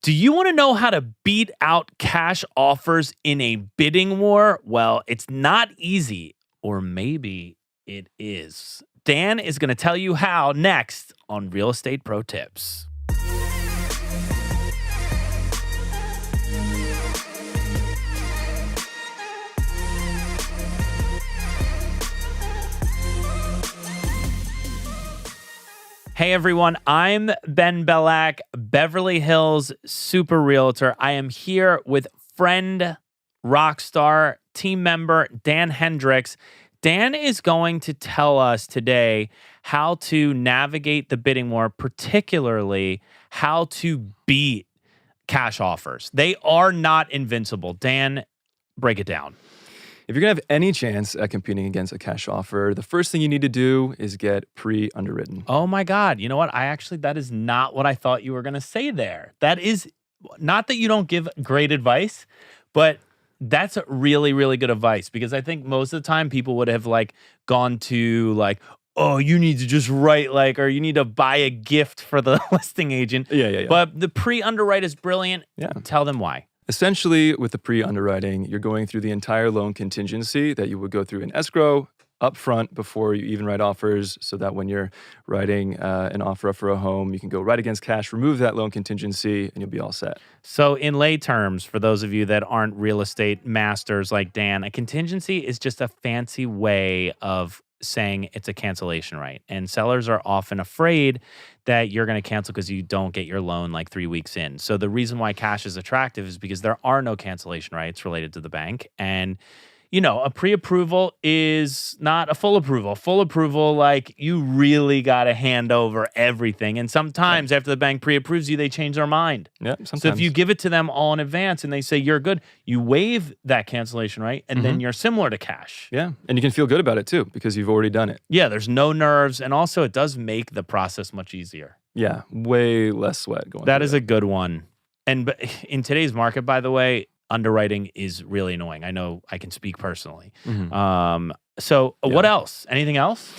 Do you want to know how to beat out cash offers in a bidding war? Well, it's not easy, or maybe it is. Dan is going to tell you how next on Real Estate Pro Tips. Hey everyone, I'm Ben Belack, Beverly Hills super realtor. I am here with friend, rockstar, team member, Dan Hendrix. Dan is going to tell us today how to navigate the bidding war, particularly how to beat cash offers. They are not invincible. Dan, break it down. If you're going to have any chance at competing against a cash offer, the first thing you need to do is get pre-underwritten. Oh my God. You know what? That is not what I thought you were going to say there. That is not that you don't give great advice, but that's really, really good advice, because I think most of the time people would have gone to oh, you need to just write or you need to buy a gift for the listing agent. Yeah. But the pre-underwrite is brilliant. Yeah. Tell them why. Essentially, with the pre-underwriting, you're going through the entire loan contingency that you would go through in escrow up front before you even write offers, so that when you're writing an offer for a home, you can go right against cash, remove that loan contingency, and you'll be all set. So in lay terms, for those of you that aren't real estate masters like Dan, a contingency is just a fancy way of saying it's a cancellation right. And sellers are often afraid that you're going to cancel because you don't get your loan 3 weeks in. So the reason why cash is attractive is because there are no cancellation rights related to the bank. And a pre-approval is not a full approval. Full approval, you really got to hand over everything. And sometimes after the bank pre-approves you, they change their mind. Yeah, sometimes. So if you give it to them all in advance and they say you're good, you waive that cancellation right, and then you're similar to cash. Yeah, and you can feel good about it too because you've already done it. Yeah, there's no nerves, and also it does make the process much easier. Yeah, way less sweat going. That is a good one. And in today's market, by the way, underwriting is really annoying. I know I can speak personally. What else? Anything else?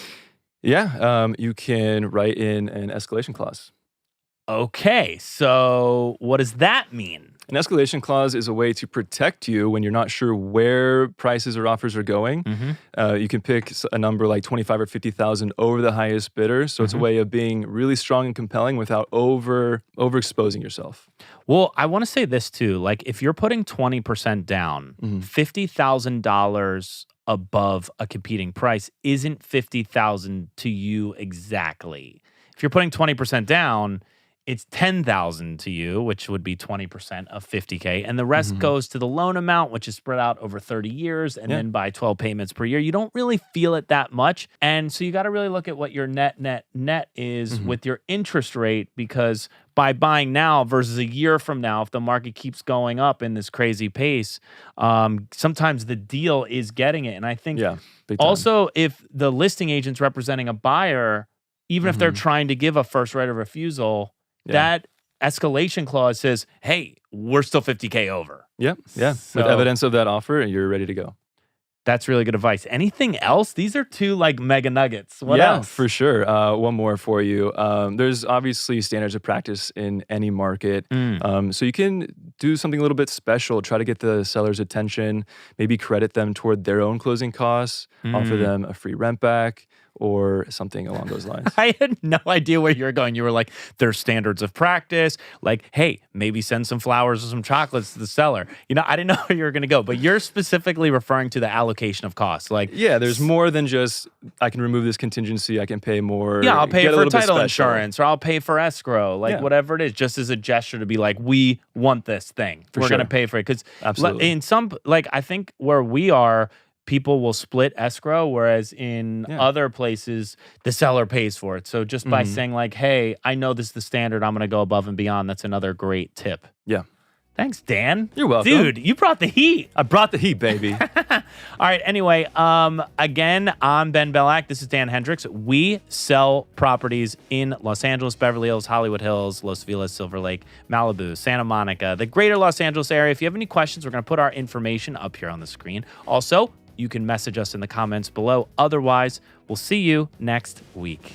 Yeah, you can write in an escalation clause. Okay, so what does that mean? An escalation clause is a way to protect you when you're not sure where prices or offers are going. You can pick a number like 25 or 50,000 over the highest bidder. So it's a way of being really strong and compelling without overexposing yourself. Well, I want to say this too. If you're putting 20% down, $50,000 above a competing price isn't $50,000 to you exactly. If you're putting 20% down, it's $10,000 to you, which would be 20% of $50K. And the rest goes to the loan amount, which is spread out over 30 years and then by 12 payments per year. You don't really feel it that much. And so you got to really look at what your net is with your interest rate, because by buying now versus a year from now, if the market keeps going up in this crazy pace, sometimes the deal is getting it. And I think also if the listing agent's representing a buyer, even if they're trying to give a first right of refusal, that escalation clause says, hey, we're still $50K over. Yeah. So, with evidence of that offer, you're ready to go. That's really good advice. Anything else? These are two mega nuggets. What else? For sure. One more for you. There's obviously standards of practice in any market. So you can do something a little bit special, try to get the seller's attention, maybe credit them toward their own closing costs, offer them a free rent back, or something along those lines. I had no idea where you were going. You were like, there's standards of practice. Hey, maybe send some flowers or some chocolates to the seller. I didn't know where you were going to go, but you're specifically referring to the allocation of costs. There's more than just, I can remove this contingency, I can pay more. Yeah, I'll pay for title insurance, or I'll pay for escrow, whatever it is, just as a gesture to be we want this thing. We're going to pay for it. Because in some, I think where we are, people will split escrow, whereas in other places, the seller pays for it. So just by saying hey, I know this is the standard, I'm going to go above and beyond, that's another great tip. Yeah. Thanks, Dan. You're welcome. Dude, you brought the heat. I brought the heat, baby. All right, anyway, again, I'm Ben Belack. This is Dan Hendrix. We sell properties in Los Angeles, Beverly Hills, Hollywood Hills, Los Feliz, Silver Lake, Malibu, Santa Monica, the greater Los Angeles area. If you have any questions, we're going to put our information up here on the screen. Also, you can message us in the comments below. Otherwise, we'll see you next week.